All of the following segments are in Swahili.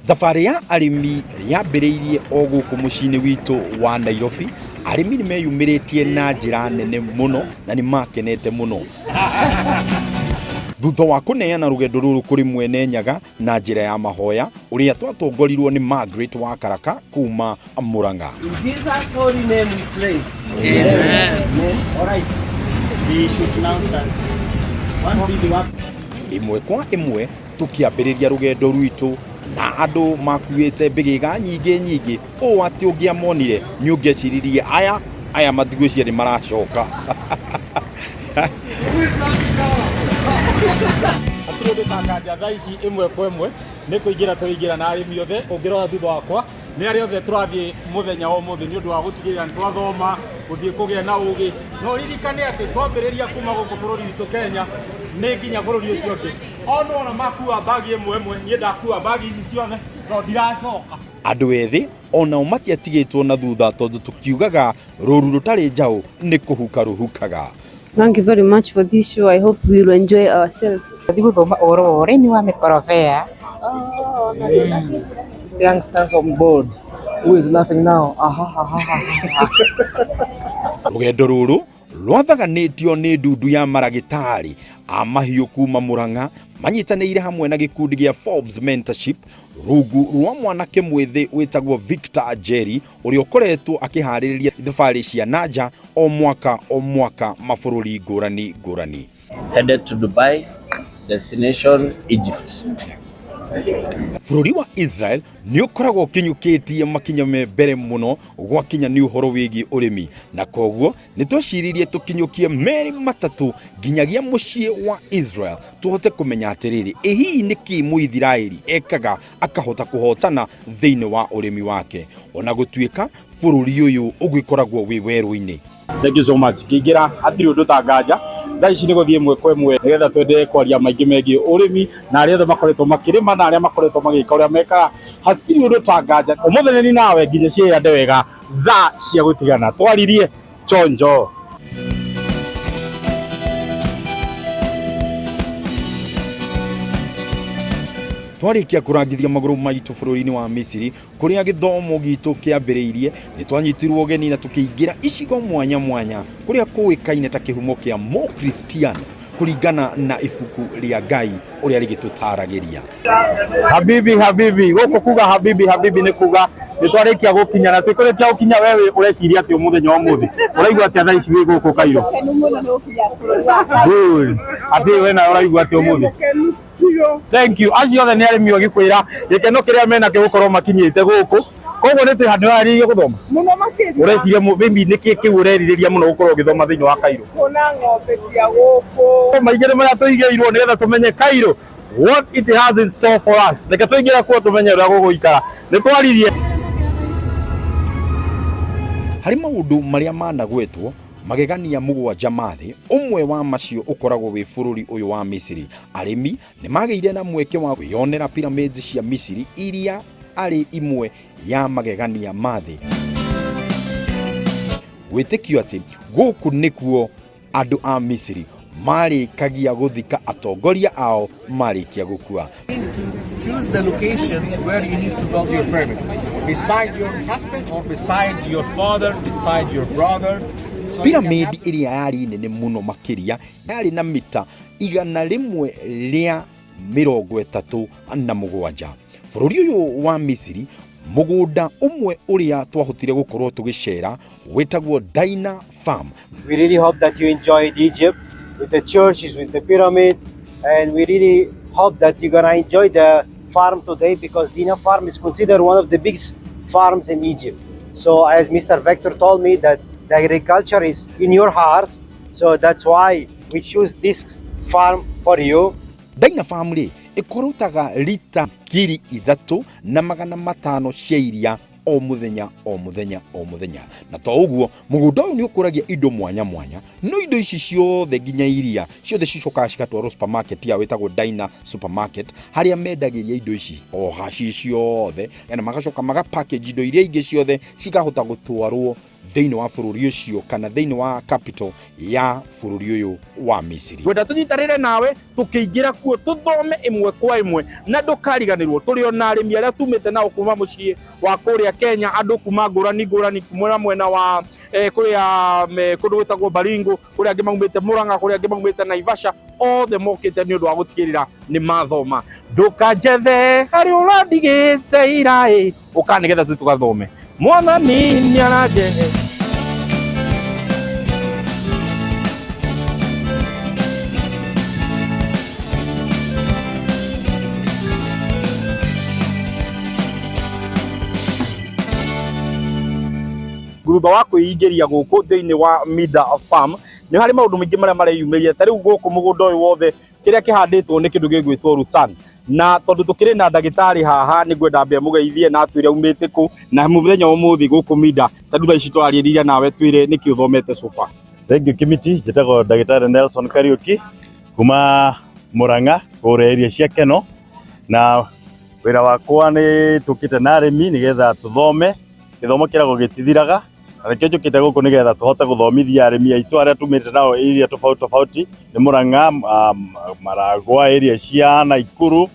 Thabarĩ ya arĩmi yambĩrĩirie o gũkũ mũciĩ-inĩ witũ wa Nairobi. Arĩmi nĩ meyumĩrĩtie na njĩra nene mũno na nĩ makenete mũno. Thutha wa kũneana rũgendo rũrũ kũrĩ mwene Nyaga na njĩra ya mahoya, ũrĩa twatongorirwo nĩ Margaret wa Karaka kuma Mũrang'a. In Jesus' holy name we pray. Amen. All right. We should now start. Imwe kwa imwe tukiambĩrĩria rũgendo rwitũ na andũ makuĩte mbĩgĩga nyingĩ ũũ atĩ ũngĩamonire nĩ ũngĩeciririe aya matigwĩciria nĩ maracoka. Atũrũndũ tangaja thaa ici ĩmwe kwa ĩmwe nĩ kũingĩra tũingĩra na arĩmi othe ũngĩrora thutha wakwa nĩ arĩa othe tũrathiĩ mũthenya wa ũmũthĩ nĩ ũndũ wa gũtigĩrĩra nĩ twathoma gũthiĩ kũgĩa na ũgĩ no ririkane atĩ twambĩrĩria kuma gũkũ bũrũri witũ Kenya nĩ nginya bũrũri ũcio ũngĩ ona makua mbagi ĩmwe niĩ ndakua mbagi ici ciothe no ndiracoka. Andũ ethĩ onao matiatigĩtwo na thutha tondũ tũkiugaga rũru rũtarĩ njaũ nĩ kũhuka rũhukaga. Thank you very much for this show. I hope we will enjoy ourselves. Gũthoma ũhoro wa ũrĩmi wa mĩkorobea. Youngsters on board. Who is laughing now? Rũgendo rũrũ rwathaganĩtio nĩ ndundu ya maragĩtarĩ a mahiũ kuma Mũrang'a manyitanĩire hamwe na gĩkundi gĩa Forbes Mentorship rungu rwa mwanake mwĩthĩ wĩtagwo Victor Jerry ũrĩa ũkoretwo akĩharĩrĩria thabarĩ cia nanja o mwaka mabũrũri ngũrani. Headed to Dubai, destination Egypt. Bũrũri wa Israel nĩ ũkoragwo ũkinyũkĩtie makinya mbere mũno gwakinya nĩ ũhoro wĩgiĩ ũrĩmi na koguo nĩ tweciririe tũkinyũkie merĩ matatũ nginyagia mũciĩ wa Israel tũhote kũmenya atĩrĩrĩ hihi nĩkĩ Mũithiraeli ekaga akahota kũhotana thĩinĩ wa ũrĩmi wake ona gũtuĩka bũrũri ũyũ ũgĩkoragwo wĩ werũ-inĩ. Thank you so much. Kĩingĩra hatirĩ ũndũ tangaja thaa ici nĩ gũthiĩ ĩmwe kwa ĩmwe nĩgetha twende kwaria maingĩ megiĩ ũrĩmi na arĩa othe makoretwo makĩrĩma na arĩa makoretwo magĩka ũrĩa mekaga hatirĩ ũndũ tangaja ũmũthĩ nĩ nawe nginya ciĩyande wega thaa cia gũtigana twaririe chonjo. Twarĩkia kũrangithia magũrũ maitũ bũrũri-inĩ wa Misri kũrĩa gĩthomo gitũ kĩambĩrĩirie nĩ twanyitirwo ũgeni na tũkĩingĩra icigo mwanya kũrĩa kũĩkaine ta kĩhumo kĩa Mũkristiano kũringana na ibuku rĩa Ngai ũrĩa rĩgĩtũtaragĩria. Habibi gũkũ kuga habibi nĩ kuga nĩ twarĩkia gũkinya na twĩkũrĩkia gũkinya wewe ũreciria atĩ mũthenya wa ũmũthĩ ũraigua atĩ thaa ici wĩ gũkũ Cairo. Good. Atĩ we na ũraigua atĩ ũmũthĩ. Thank you. Acio othe nĩ arĩmi ũgĩkwĩra gĩkeno kĩrĩa mena gũkorwo makinyĩte gũkũ koguo nĩ twĩhandũ harĩirie gũthoma mũno makĩria ũreciria maybe nĩkĩ kĩu ũrerirĩria mũno gũkorwo ũgĩthoma thĩinĩ wa Cairo. Kuna ng'ombe cia gũkũ maingĩ nĩ marĩa tũigĩirwo nĩgetha tũmenye Cairo what it has in store for us. Reke tũingĩre kuo tũmenye ũrĩa gũgũikara nĩ twaririe. Harĩ maũndũ marĩa managwetwo magegania mũgwanja mathĩ ũmwe wa macio ũkoragwo wĩ bũrũri ũyũ wa Misri. Arĩmi nĩ magĩire na mweke wa kwĩyonera pyramids cia Misri iria arĩ imwe ya magegania mathĩ. Gwĩtĩkio atĩ gũkũ nĩkuo andũ a Misri marĩkagia gũthika atongoria ao marĩkia gũkua. Choose the locations where you need to build your pyramid. Beside your husband or beside your father, beside your brother. Pyramid ĩrĩa yarĩ nene mũno makĩria yarĩ na mita 137. Bũrũri ũyũ wa Misri mũgũnda ũmwe ũrĩa twahotire gũkorwo tũgĩcera wĩtagwo Dina Farm. We really hope that you enjoyed Egypt with the churches, with the pyramid, and we really hope that you're gonna enjoy the farm today because Dina Farm is considered one of the biggest farms in Egypt. So as Mr. Vector told me that the agriculture is in your heart, so that's why we choose this farm for you. Dina Farm ĩkũrutaga lita 3,500 cia iria o mũthenya na to ũguo mũgũnda ũyũ nĩ ũkũragia indo mwanya no indo ici ciothe nginya iria ciothe cicokaga cigatwarwo supermarket ya wĩtagwo Dina Supermarket harĩa mendagĩria indo ici haci ciothe na magacoka magapackage indo iria ingĩ ciothe cikahota gũtwarwo thĩinĩ wa bũrũri ũcio kana thĩinĩ wa capital ya bũrũri ũyũ wa Misri. Gwenda tũnyitanĩre nawe tũkĩingĩra kuo tũthome ĩmwe kwa ĩmwe na ndũkariganĩrwo tũrĩ ona arĩmi arĩa tumĩte nao kuma mũciĩ wa kũrĩa Kenya, andũ kuma ngũrani mwena wa kũrĩa kũndũ gwĩtagwo Baringo, kũrĩa angĩ maumĩte Mũrang'a, kũrĩa angĩ maumĩte Naivasha, othe mokĩte nĩ ũndũ wa gũtigĩrĩra nĩ mathoma. Ndũkanjethe harĩ ũrandigĩte ira ũka nĩgetha tũgathome. Mwathani nĩaranjehe. Thutha wa kwĩingĩria gũkũ thĩinĩ wa Mida Farm nĩ harĩ maũndũ maingĩ marĩa mareyumĩria. Ta rĩu gũkũ mũgũnda ũyũ wothe kĩrĩa kĩhandĩtwo nĩ kĩndũ gĩgwĩtwo Rusan, na tondũ tũkĩrĩ na ndagĩtarĩ haha nĩ ngwenda mbere mũgeithie na twĩre umĩte kũ na mũthenya ũmũthĩ gũkũ Mida, ta thutha ici twarĩrĩria nawe twĩre nĩkĩ ũthomete so far. Thank you Kimiti, njĩtagwo ndagĩtarĩ Nelson Kariuki kuma Mũrang'a kũrĩa area cia Keno, na wĩra wakwa nĩ tũkĩte na arĩmi nĩgetha tũthome, gĩthomo kĩragwo gĩtithiraga, na nĩkĩo njũkĩte gũkũ nĩgetha tũhote gũthomithia arĩmi aitũ arĩa tumĩte nao area tofauti nĩ Mũrang'a, Maragwa, area cia Naikuru,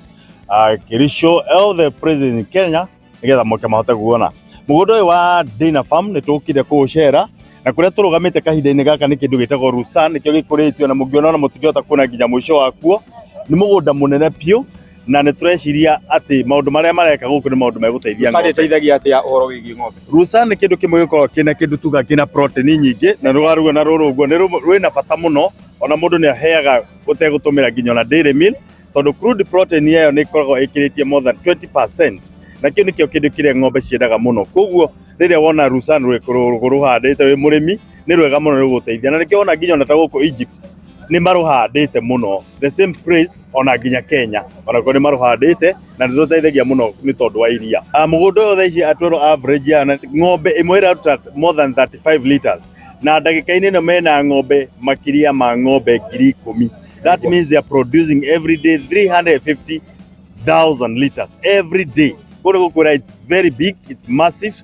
Kericho, all the places in Kenya nĩgetha moke mahote kuona mũgũnda ũyũ wa Dina Farm. Nĩ tũkire kũũcera na kũrĩa tũrũgamĩte kahinda-inĩ gaka nĩ kĩndũ gĩtagwo Rusan, nĩkĩo gĩkũrĩtio na mũngĩona ona mũtingĩhota kuona nginya mũico wakuo. Nĩ mũgũnda mũnene biũ na nĩ tũreciria atĩ maũndũ marĩa mareka gũkũ nĩ maũndũ megũteithia ng'ombe. Ĩteithagia atĩa ũhoro wĩgiĩ ng'ombe? Rusan nĩ kĩndũ kĩmwe gĩkoragwo kĩna kĩndũ tuga kĩna protein nyingĩ, na rũgaruo na rũrũ ũguo rwĩna bata mũno, ona mũndũ nĩ aheaga ũtegũtũmĩra nginya ona dairy meal, tondũ crude protein ĩyo nĩ ĩkoragwo ĩkĩrĩtie more than 20%, na kĩo nĩkĩo kĩndũ kĩrĩa ng'ombe ciendaga mũno. Koguo rĩrĩa wona Rusan rũhandĩte wĩ mũrĩmi nĩ rwega mũno rũgũteithia, na nĩkĩo wona nginya ona ta gũkũ Egypt nĩ marũhandĩte mũno, the same place ona nginya Kenya onako nĩ marũhandĩte na nĩ tũteithagia mũno nĩ tondũ wa iria. Mũgũnda ũyũ thaa ici atwĩrwo average ya ng'ombe ĩmwe ĩraruta more than 35 liters, na ndagĩka-inĩ ĩno mena ng'ombe makĩria ma ng'ombe 10,000. That means they are producing every day 350,000 liters every day. Kũrĩ gũkwĩra it's very big, it's massive.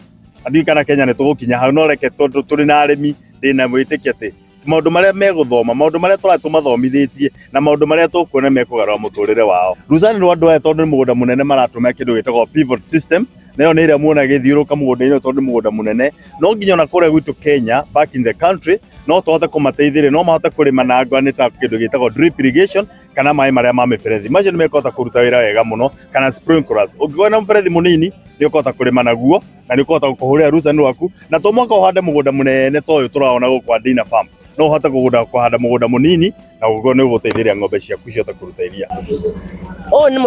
Andũ kana Kenya nĩ tũgũkinya hau, no reke tondũ tũrĩ na arĩmi ndĩna mwĩtĩkia atĩ maũndũ marĩa megũthoma, maũndũ marĩa tũmathomithĩtie na maũndũ marĩa tũkuona mekũgarũra mũtũrĩre wao. Rusan nĩ andũ aya tondũ nĩ mũgũnda mũnene maratũmĩra kĩndũ gĩtagwo pivot system, nayo nĩ ĩrĩa muona gĩthiũrũka mũgũnda-inĩ tondũ nĩ mũgũnda mũnene. No nginya ona kũrĩa gwitũ Kenya, back in the country, no tũhote kũmateithĩrĩria, no mahote kũrĩma na ngwa nĩ ta kĩndũ gĩtagwo drip irrigation kana maĩ marĩa ma mĩberethi. Macio nĩ mekũhota kũruta wĩra wega mũno, kana sprinklers. Ũngĩkorwo na mũberethi mũnini nĩ ũkũhota kũrĩma naguo na nĩ ũkũhota kũhũrĩra Rusan rwaku, na to mũhaka ũhande mũgũnda mũnene ta ũyũ tũraona gũkũ kwa Dina Farm. No ũhote kũhanda mũgũnda mũnini na ũguo nĩ ũgũteithĩrĩria ng'ombe ciaku cihote kũruta iria. Ũyũ nĩ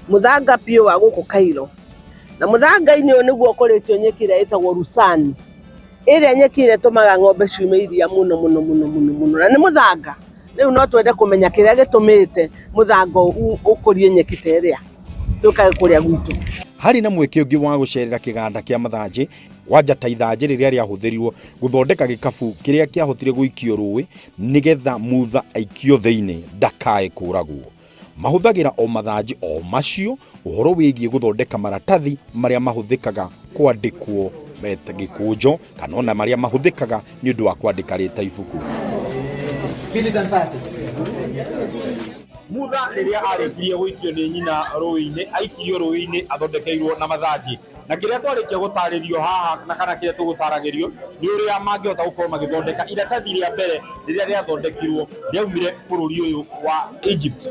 mũthanga biũ wa gũkũ Cairo, na mũthanga-inĩ ũyũ nĩguo ũkũrĩtio nyeki ĩrĩa ĩtagwo Rusan, ĩrĩa nyeki ĩrĩa ĩtũmaga ng'ombe ciume iria mũno, na nĩ mũthanga. Rĩu no twende kũmenya kĩrĩa gĩtũmĩte mũthanga ũkũrie nyeki ta ĩrĩa tũkaga kũrĩa gwitũ. Harĩ na mweke ũngĩ wa gũcerera kĩganda kĩa mathanjĩ wanja ta ithanjĩ rĩrĩa rĩahũthĩrirwo gũthondeka gĩkabu kĩrĩa kĩahotire gũikio rũĩ nĩgetha mutha aikio thĩinĩ ndakae kũragwo. Mahũthagĩra o mathanjĩ o macio ũhoro wĩgiĩ gũthondeka maratathi marĩa mahũthĩkaga kwandĩkwo meta gĩkũnjo kana ona marĩa mahũthĩkaga nĩ ũndũ wa kwandĩka rĩta ibuku. Mutha rĩrĩa arĩkirie gũikio nĩ nyina rũĩ-inĩ, aikirio rũĩ-inĩ athondekeirwo na mathanjĩ. Na kĩrĩa twarĩkia gũtarĩrio haha na kana kĩrĩa tũgũtaragĩrio nĩ ũrĩa mangĩhota gũkorwo magĩthondeka iratathi rĩa mbere rĩrĩa rĩathondekirwo rĩaumire bũrũri ũyũ wa Egypt.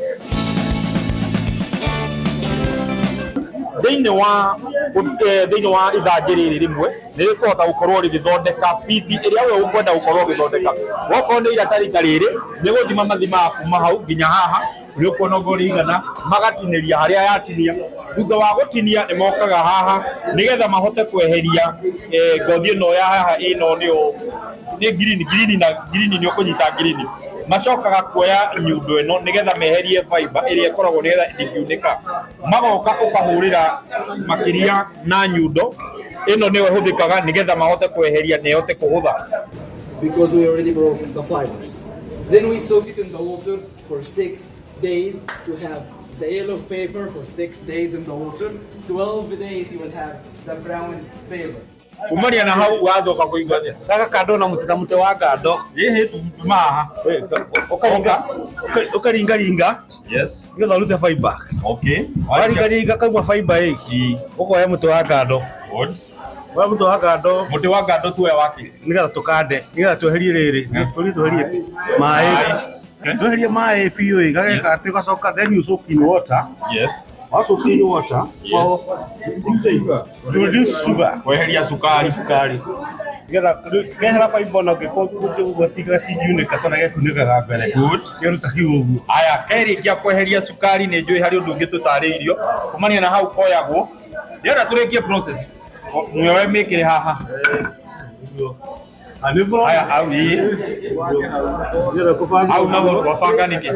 Thĩinĩ wa ithanjĩ rĩrĩ rĩmwe nĩ rĩkũhota gũkorwo rĩgĩthondeka biti ĩrĩa we ũkwenda gũkorwo ũgĩthondeka. Wokorwo nĩ iratathi ta rĩrĩ nĩ gũthima mathimaga kuma hau nginya haha, nĩ ũkuona ũguo rĩigana, magatinĩria harĩa yatinia. Thutha wa gũtinia nĩ mokaga haha nĩgetha mahote kweheria ngothi ĩno ya haha ĩno nĩ green nĩ ũkũnyita green. Macokaga kuoya nyundo ĩno nĩgetha meherie fiber ĩrĩa ĩkoragwo nĩgetha ndĩkiunĩka. Magoka ũkahũrĩra makĩria na nyundo ĩno nĩyo ĩhũthĩkaga nĩgetha mahote kweheria na ĩhote kũhũtha. Because we already broke the fibers. Then we soak it in the water for 6 days to have the yellow paper for 6 days in the water. 12 days you will have the brown paper. kumania na hau wathoka kuigua atia Gaka kando na mũtĩ wa ngando. ĩhĩ tuma haha Ũkaringaringa. yes Nĩgetha ũrute fiber. okay Waringaringa kauma fiber ũkoya mũtĩ wa ngando. good Wa mũtĩ wa ngando. mũtĩ wa ngando tuoya waki Nĩgetha tũkande. Nĩgetha tweherie rĩrĩ. Tweherie maĩ. Tweherie maĩ biũ gageka atĩ gacoka then you soak in water. yes Soak in water. So to reduce sugar. kweheria sukari Nĩgetha kehera fiber na gatigiunĩka kana gekunĩkaga mbere. good Kĩruta kiu ũguo. aya kerĩkia kweheria sukari nĩ njũĩ harĩ ũndũ ũngĩ tũtarĩirio kumania na hau koyagwo nĩgetha tũrĩkie process muoe mĩkĩre haha aya hau hau namo twabanga nĩkĩ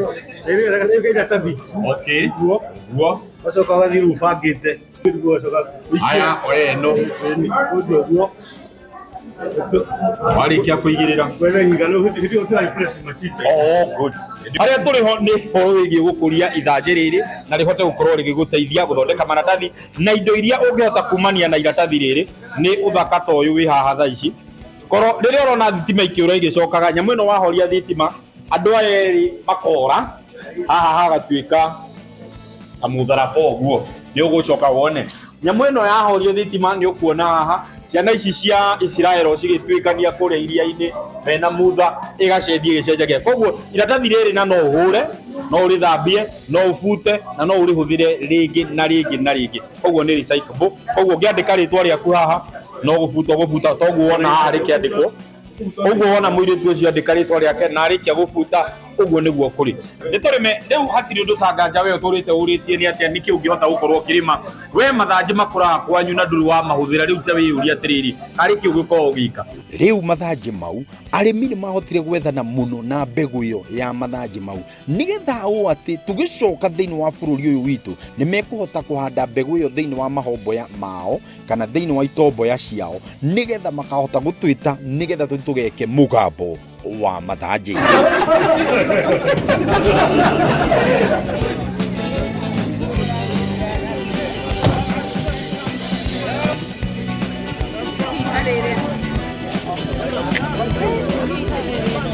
Gatuĩke iratathi. okay guo Gacoka ũgathiĩ rĩu ũbangĩte. aya eno Ũguo. warĩkia kũigĩrĩra harĩa tũrĩ ho nĩ ho wĩgiĩ gũkũria ithanjĩ rĩrĩ na rĩhote gũkorwo rĩgĩgũteithia gũthondeka maratathi na indo iria ũngĩhota kumania na iratathi rĩrĩ nĩ ũthaka ta ũyũ wĩ haha thaa ici korwo rĩrĩa ũrona thitima ikĩũra igĩcokaga nyamũ ĩno wahoria thitima andũ aya erĩ makora haha hagatuĩka kamũtharaba ũguo nĩ ũgũcoka wone nyamũ ĩno yahorio thitima nĩ ũkuona haha ciana ici cia Israel cigĩtuĩkania kũrĩa iria-inĩ mena mutha ĩgacenjia gĩcenjagia koguo iratathi rĩrĩ na no ũhũre no ũrĩthambie no ũbute na no ũrĩhũthĩre rĩngĩ na rĩngĩ na rĩngĩ koguo nĩ recyclable koguo ũngĩandĩka rĩtwa rĩaku haha no gũbuta toguo wona haha rĩkĩandĩkwo koguo wona mũirĩtu ũcio andĩka rĩtwa rĩake na arĩkia gũbuta ũguo nĩguo kũrĩ nĩ tũrĩme rĩu hatirĩ ũndũ ta nganja we ũtũrĩte ũrĩtie nĩ atĩa nĩkĩ ũngĩhota gũkorwo ũkĩrĩma we mathanjĩ makũraga kwanyu na ndũrĩ wa mahũthĩra rĩu ta wĩyũria atĩrĩrĩ harĩ kĩ ũgĩkorwo ũgĩka rĩu mathanjĩ mau arĩmi nĩ mahotire gwethana mũno na mbegũ ĩyo ya mathanjĩ mau nĩgetha ũũ atĩ tũgĩcoka thĩinĩ wa bũrũri ũyũ witũ nĩ mekũhota kũhanda mbegũ ĩyo thĩinĩ wa mahomboya mao kana thĩinĩ wa itomboya ciao nĩgetha makahota gũtwĩta nĩgetha tũgeke mũgambo wa mathanjĩ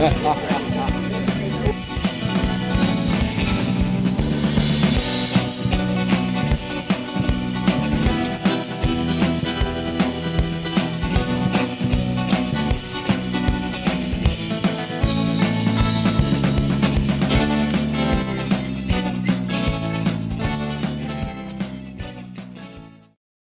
Ha ha ha.